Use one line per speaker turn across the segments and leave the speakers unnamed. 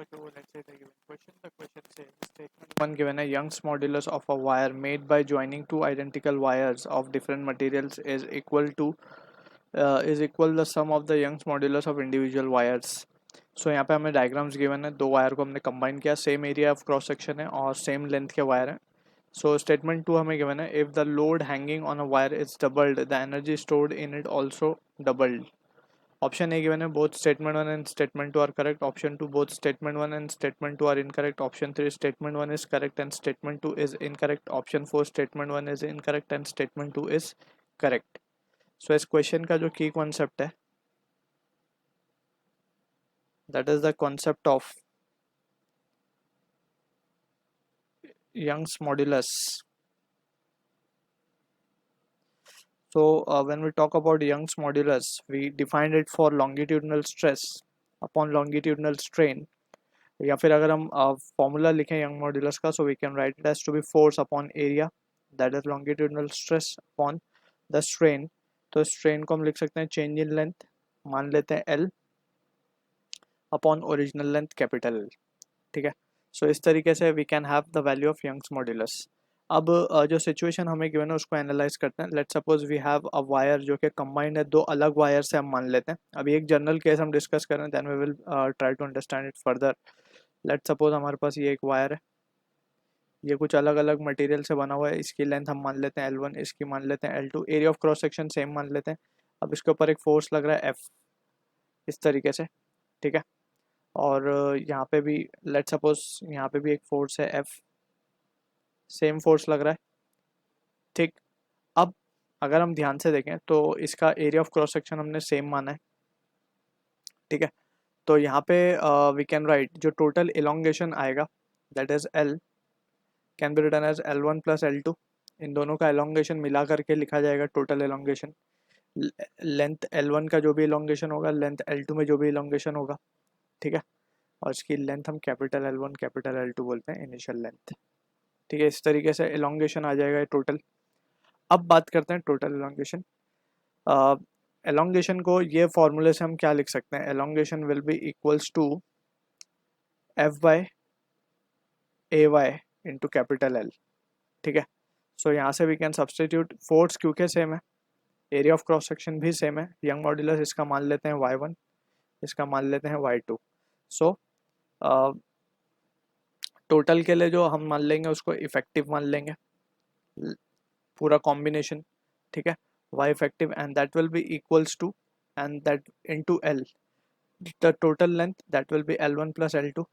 okay, well, let's say the given question. The question says statement one given a Young's modulus of a wire made by joining two identical wires of different materials is equal the sum of the Young's modulus of individual wires. सो यहाँ पे हमें diagrams given है, दो wire को हमने combine किया, same area of cross section है और सेम लेंथ के वायर हैं. सो स्टेटमेंट टू हमें गिवन है, if the load hanging on a wire is doubled the energy stored in it also doubled. Option A given है, both statement 1 and statement 2 are correct. Option 2, both statement 1 and statement 2 are incorrect. Option 3, statement 1 is correct and statement 2 is incorrect. Option 4, statement 1 is incorrect and statement 2 is correct. So इस question का जो की concept है, that is the concept of Young's modulus. So when we talk about Young's modulus, we defined it for longitudinal stress upon longitudinal strain. या फिर अगर हम formula लिखें यंग मॉड्यूलस का, so we can write it as to be force upon area that is longitudinal stress upon the strain. तो strain को हम लिख सकते हैं चेंज इन लेंथ, मान लेते हैं L, upon original length capital L. ठीक है. सो इस तरीके से we can have the value of Young's modulus. अब जो सिचुएशन हमें गिवन है उसको एनालाइज करते हैं. Let's suppose we have a wire जो कि कंबाइंड है, दो अलग वायर से हम मान लेते हैं. अभी एक जनरल केस हम डिस्कस करें, then we will try to understand it further. Let's suppose हमारे पास ये एक वायर है, ये कुछ अलग अलग मटेरियल से बना हुआ है. इसकी लेंथ हम मान लेते हैं L1, इसकी मान लेते हैं L2, area of cross section same मान लेते हैं. अब इसके ऊपर एक फोर्स लग रहा है F, इस तरीके से. ठीक है. और यहाँ पे भी लेट्स सपोज यहाँ पे भी एक फोर्स है F, सेम फोर्स लग रहा है. ठीक. अब अगर हम ध्यान से देखें तो इसका एरिया ऑफ क्रॉस सेक्शन हमने सेम माना है. ठीक है. तो यहाँ पे वी कैन राइट जो टोटल इलोंगेशन आएगा that is L can be written as L1 plus L2. इन दोनों का एलोंगेशन मिला करके लिखा जाएगा टोटल एलोंगेशन. लेंथ L1 का जो भी इलोंगेशन होगा, लेंथ L2 में जो भी इलोंगेशन होगा. ठीक है. और इसकी लेंथ हम कैपिटल L1 कैपिटल L2 बोलते हैं, इनिशियल लेंथ. ठीक है. इस तरीके से इलोंगेशन आ जाएगा टोटल. अब बात करते हैं टोटल इलोंगेशन. एलोंगेशन को ये फॉर्मूले से हम क्या लिख सकते हैं, elongation will be equals to F by A Y into capital L. ठीक है. सो यहाँ से वी कैन सब्सटीट्यूट फोर्स क्योंकि सेम है, एरिया ऑफ क्रॉस सेक्शन भी सेम है. यंग मॉड्यूलस इसका मान लेते हैं y1, इसका मान लेते हैं y2. सो टोटल के लिए जो हम मान लेंगे उसको इफेक्टिव मान लेंगे, पूरा कॉम्बिनेशन. ठीक है. y effective and that will be equals to and that into L, the total length that will be L1 plus L2.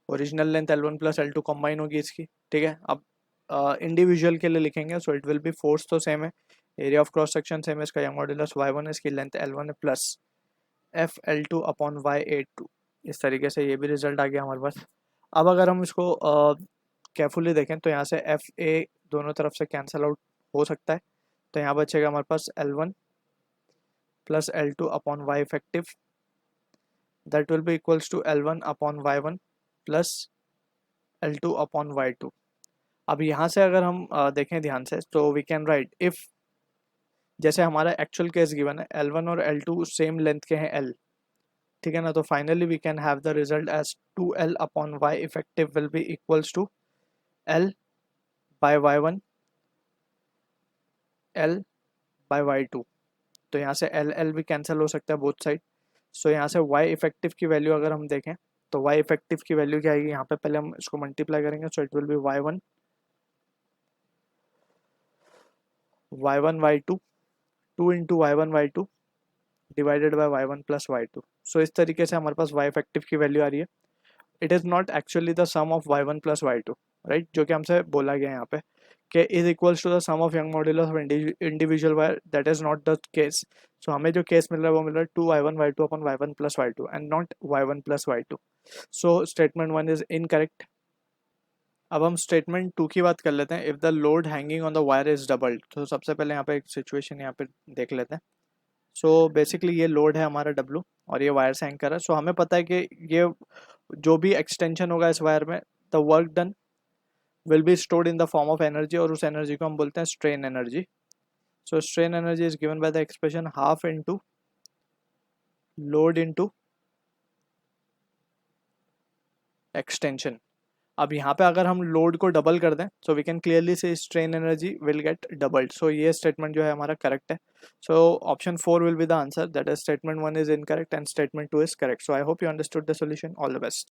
Original length L1 plus L2 combine होगी इसकी. ठीक है. अब इंडिविजुअल के लिए लिखेंगे, so it will be force तो same है, area of cross section same है, इसका यंग मॉड्यूलस y1 है, इसकी लेंथ L1 है, plus F L2 upon y8. इस तरीके से ये भी रिजल्ट आ गया हमारे पास. अब अगर हम इसको केयरफुली देखें तो यहाँ से एफ ए दोनों तरफ से कैंसिल आउट हो सकता है. तो यहाँ बचेगा हमारे पास L1 plus L2 upon y effective, that will be equals to L1 upon y1 plus L2 upon y2. अब यहाँ से अगर हम देखें ध्यान से तो वी कैन राइट इफ, जैसे हमारा एक्चुअल केस गिवन है L1 और L2 सेम लेंथ के हैं L. ठीक है ना. तो finally we can have the result as 2L upon y effective will be equals to L by y1 L by y2. तो यहाँ से L L भी कैंसिल हो सकता है बोथ साइड. सो यहाँ से y इफेक्टिव की वैल्यू अगर हम देखें तो y इफेक्टिव की वैल्यू क्या आएगी, यहाँ पे पहले हम इसको मल्टीप्लाई करेंगे. So it will be y1 y2 2 into y1 y2 divided by y1 plus y2. So इस तरीके से हमारे पास y इफेक्टिव की वैल्यू आ रही है. It is not actually the sum of y1 plus y2, right, जो कि हमसे बोला गया है यहाँ पे कि is equals to the sum of Young modulus of individual wire. That is not the case. So हमें जो केस मिल रहा है वो मिल रहा है 2y1 y2 upon y1 plus y2 and not y1 plus y2. So statement 1 is incorrect. अब हम statement 2 की बात कर लेते हैं. If the load hanging on the wire is doubled. तो सबसे पहले यहाँ पे एक सिचुएशन यहाँ पे देख लेते हैं. सो बेसिकली ये लोड है हमारा W और ये वायर से हैंग कर रहा है. सो हमें पता है कि ये जो भी एक्सटेंशन होगा इस वायर में, the work done will be stored in the form of energy, और उस एनर्जी को हम बोलते हैं strain energy. So strain energy is given by the expression half into load into extension. अब यहाँ पे अगर हम लोड को डबल कर दें सो वी कैन क्लियरली से strain energy will get doubled. So ये स्टेटमेंट जो है हमारा करेक्ट है। So option 4 will be the answer, that is statement 1 is incorrect and statement 2 is correct. So I hope you understood the solution. All the best.